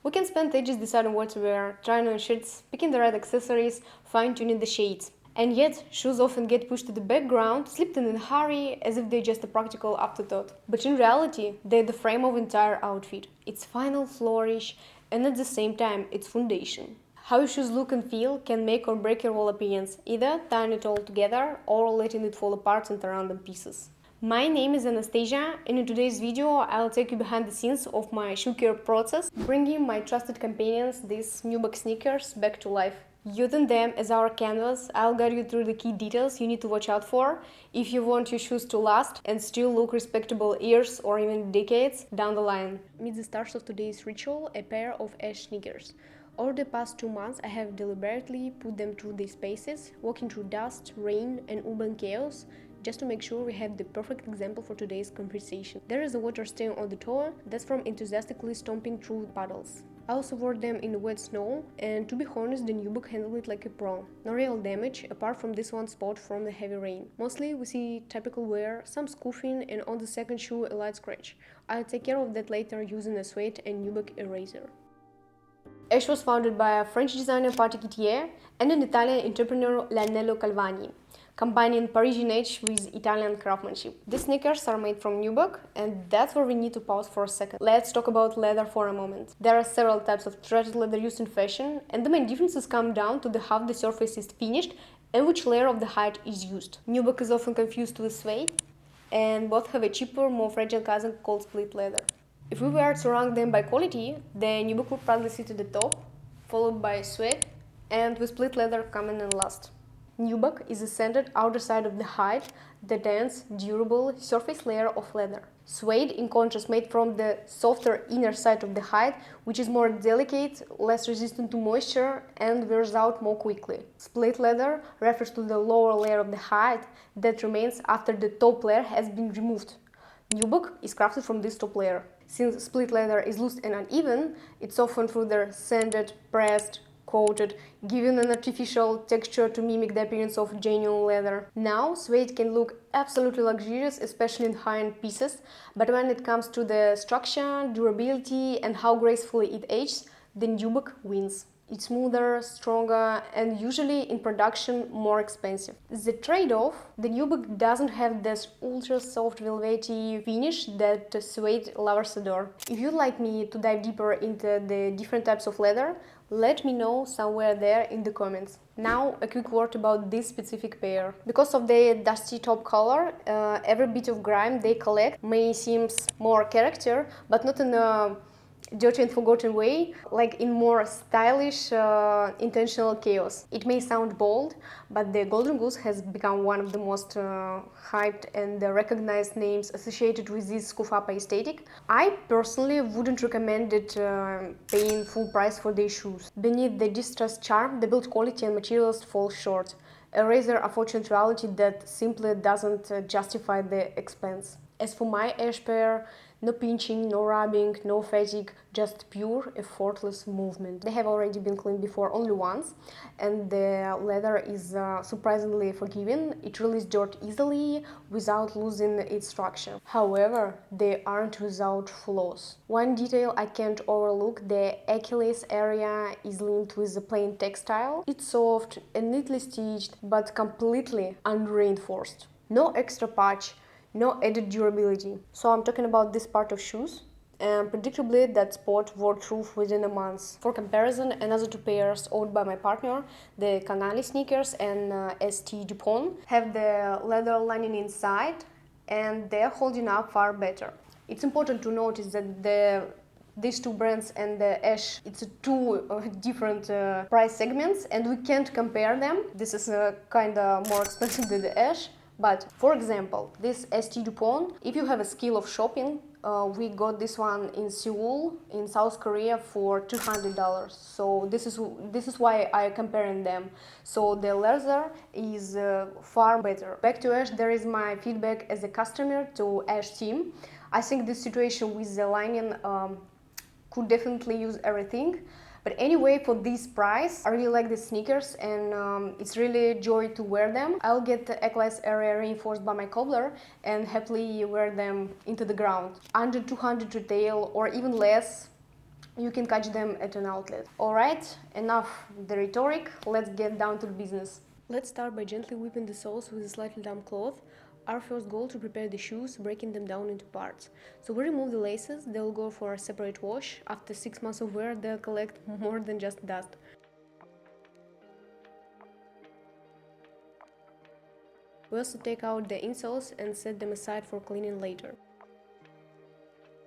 We can spend ages deciding what to wear, trying on shirts, picking the right accessories, fine-tuning the shades. And yet, shoes often get pushed to the background, slipped in a hurry, as if they're just a practical afterthought. But in reality, they're the frame of entire outfit, its final flourish, and at the same time, its foundation. How your shoes look and feel can make or break your whole appearance, either tying it all together or letting it fall apart into random pieces. My name is Anastasia, and in today's video I'll take you behind the scenes of my shoe care process, bringing my trusted companions, these Nubuck sneakers, back to life. Using them as our canvas, I'll guide you through the key details you need to watch out for if you want your shoes to last and still look respectable years or even decades down the line. Meet the stars of today's ritual, a pair of ash sneakers. Over the past 2 months, I have deliberately put them through these paces, walking through dust, rain, and urban chaos, just to make sure we have the perfect example for today's conversation. There is a water stain on the toe, that's from enthusiastically stomping through puddles. I also wore them in wet snow, and to be honest, the Nubuck handled it like a pro. No real damage, apart from this one spot from the heavy rain. Mostly we see typical wear, some scuffing, and on the second shoe a light scratch. I'll take care of that later using a Suede and Nubuck eraser. Ash was founded by a French designer Patrick Itier and an Italian entrepreneur Lanello Calvani, combining Parisian edge with Italian craftsmanship. These sneakers are made from Nubuck, and that's where we need to pause for a second. Let's talk about leather for a moment. There are several types of threaded leather used in fashion, and the main differences come down to how the surface is finished and which layer of the hide is used. Nubuck is often confused with Suede, and both have a cheaper, more fragile cousin called split leather. If we were to rank them by quality, then Nubuck would probably sit at the top, followed by Suede, and with split leather coming in last. Nubuck is the centered outer side of the hide, the dense, durable surface layer of leather. Suede, in contrast, made from the softer inner side of the hide, which is more delicate, less resistant to moisture, and wears out more quickly. Split leather refers to the lower layer of the hide that remains after the top layer has been removed. Nubuck is crafted from this top layer. Since split leather is loose and uneven, it's often further sanded, pressed, coated, giving an artificial texture to mimic the appearance of genuine leather. Now, Suede can look absolutely luxurious, especially in high-end pieces, but when it comes to the structure, durability, and how gracefully it ages, then Nubuck wins. It's smoother, stronger, and usually in production more expensive. The trade-off, the Nubuck doesn't have this ultra-soft velvety finish that Suede lovers adore. If you'd like me to dive deeper into the different types of leather, let me know somewhere there in the comments. Now, a quick word about this specific pair. Because of their dusty top color, every bit of grime they collect may seem more character, but not in a dirty and forgotten way, like in more stylish, intentional chaos. It may sound bold, but the Golden Goose has become one of the most hyped and recognized names associated with this scuff-up aesthetic. I personally wouldn't recommend it paying full price for their shoes. Beneath the distressed charm, the build quality and materials fall short. A rather unfortunate reality that simply doesn't justify the expense. As for my Ash pair, no pinching, no rubbing, no fatigue, just pure, effortless movement. They have already been cleaned before only once, and the leather is surprisingly forgiving. It releases dirt easily without losing its structure. However, they aren't without flaws. One detail I can't overlook, the Achilles area is linked with the plain textile. It's soft and neatly stitched, but completely unreinforced. No extra patch, no added durability. So I'm talking about this part of shoes, and predictably that spot wore through within a month. For comparison, another two pairs owned by my partner, the Canali sneakers and ST Dupont, have the leather lining inside, and they're holding up far better. It's important to notice that these two brands and the Ash, it's two different price segments, and we can't compare them. This is kind of more expensive than the Ash. But, for example, this ST Dupont, if you have a skill of shopping, we got this one in Seoul, in South Korea, for $200. So this is why I'm comparing them. So the leather is far better. Back to Ash, there is my feedback as a customer to Ash team. I think this situation with the lining could definitely use everything. But anyway, for this price, I really like the sneakers, and it's really a joy to wear them. I'll get the Achilles area reinforced by my cobbler and happily wear them into the ground. Under 200 retail or even less, You can catch them at an outlet. Alright, enough the rhetoric, let's get down to the business. Let's start by gently whipping the soles with a slightly damp cloth. Our first goal to prepare the shoes, breaking them down into parts. So we remove the laces, they'll go for a separate wash. After 6 months of wear, they'll collect more than just dust. We also take out the insoles and set them aside for cleaning later.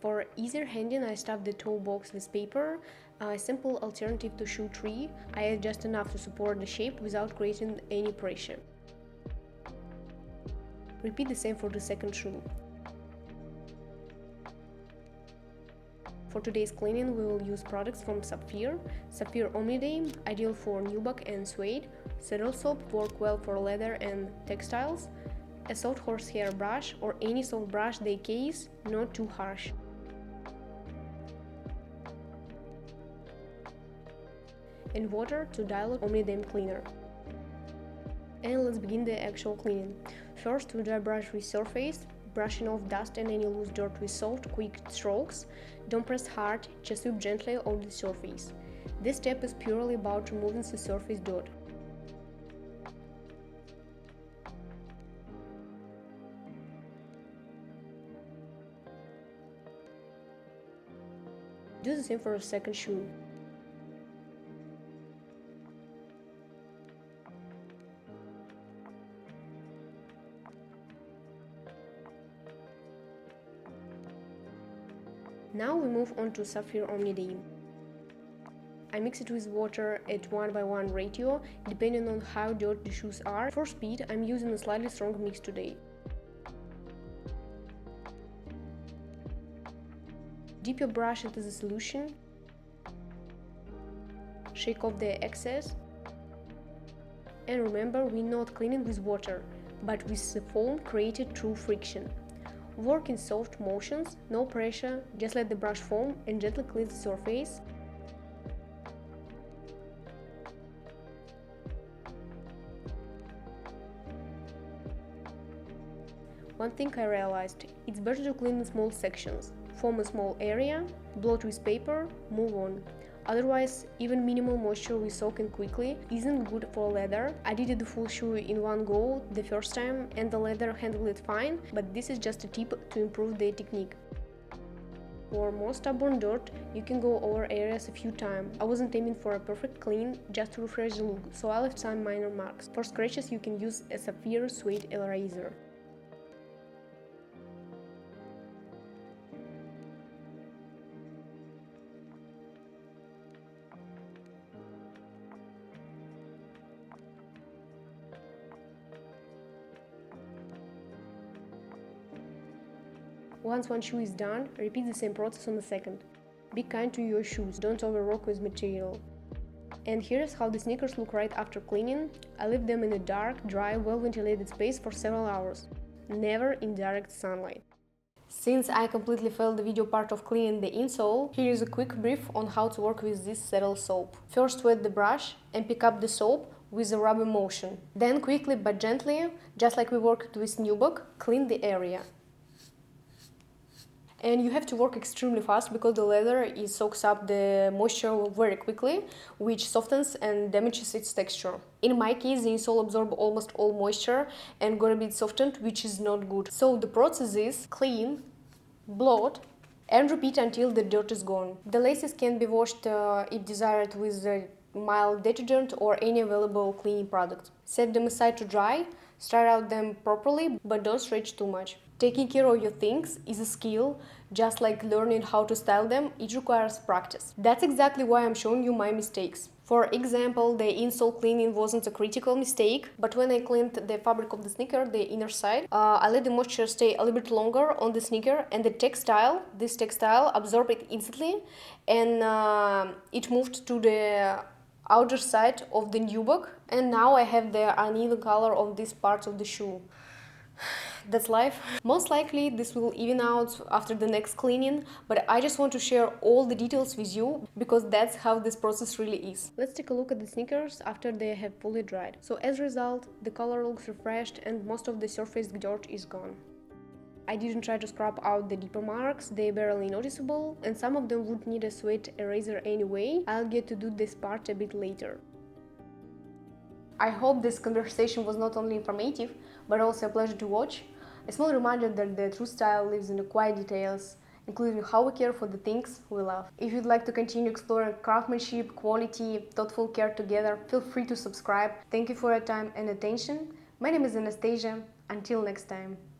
For easier handling, I stuff the toe box with paper, a simple alternative to shoe tree. I add just enough to support the shape without creating any pressure. Repeat the same for the second shoe. For today's cleaning, we will use products from Saphir, Saphir Omnidame, ideal for Nubuck and Suede, saddle soap, work well for leather and textiles, a soft horsehair brush or any soft brush they case, not too harsh. And water to dilute Omnidame cleaner. And let's begin the actual cleaning. First, we dry brush with surface, brushing off dust and any loose dirt with soft, quick strokes. Don't press hard, just sweep gently on the surface. This step is purely about removing the surface dirt. Do the same for the second shoe. Now we move on to Saphir Omnidame. I mix it with water at 1:1 ratio, depending on how dirty the shoes are. For speed, I'm using a slightly stronger mix today. Dip your brush into the solution, shake off the excess, and remember, we're not cleaning with water, but with the foam created through friction. Work in soft motions, no pressure, just let the brush foam and gently clean the surface. One thing I realized, it's better to clean in small sections. Foam a small area, blot with paper, move on. Otherwise, even minimal moisture will soak in quickly isn't good for leather. I did the full shoe in one go the first time and the leather handled it fine, but this is just a tip to improve the technique. For more stubborn dirt, you can go over areas a few times. I wasn't aiming for a perfect clean, just to refresh the look, so I left some minor marks. For scratches, you can use a Saphir Suede eraser. Once one shoe is done, repeat the same process on the second. Be kind to your shoes, don't overwork with material. And here's how the sneakers look right after cleaning. I leave them in a dark, dry, well-ventilated space for several hours. Never in direct sunlight. Since I completely failed the video part of cleaning the insole, here is a quick brief on how to work with this saddle soap. First, wet the brush and pick up the soap with a rubbing motion. Then quickly but gently, just like we worked with Nubuck, clean the area. And you have to work extremely fast because the leather soaks up the moisture very quickly, which softens and damages its texture. In my case, the insole absorbs almost all moisture and got a bit softened, which is not good. So the process is clean, blot, and repeat until the dirt is gone. The laces can be washed if desired with a mild detergent or any available cleaning product. Set them aside to dry, stretch out them properly, but don't stretch too much. Taking care of your things is a skill, just like learning how to style them, it requires practice. That's exactly why I'm showing you my mistakes. For example, the insole cleaning wasn't a critical mistake, but when I cleaned the fabric of the sneaker, the inner side, I let the moisture stay a little bit longer on the sneaker, and this textile absorbed it instantly, and it moved to the outer side of the Nubuck, and now I have the uneven color of these parts of the shoe. That's life. Most likely this will even out after the next cleaning, but I just want to share all the details with you because that's how this process really is. Let's take a look at the sneakers after they have fully dried. So as a result, the color looks refreshed and most of the surface dirt is gone. I didn't try to scrub out the deeper marks, they're barely noticeable, and some of them would need a Suede eraser anyway. I'll get to do this part a bit later. I hope this conversation was not only informative, but also a pleasure to watch. A small reminder that the true style lives in the quiet details, including how we care for the things we love. If you'd like to continue exploring craftsmanship, quality, thoughtful care together, feel free to subscribe. Thank you for your time and attention. My name is Anastasia. Until next time.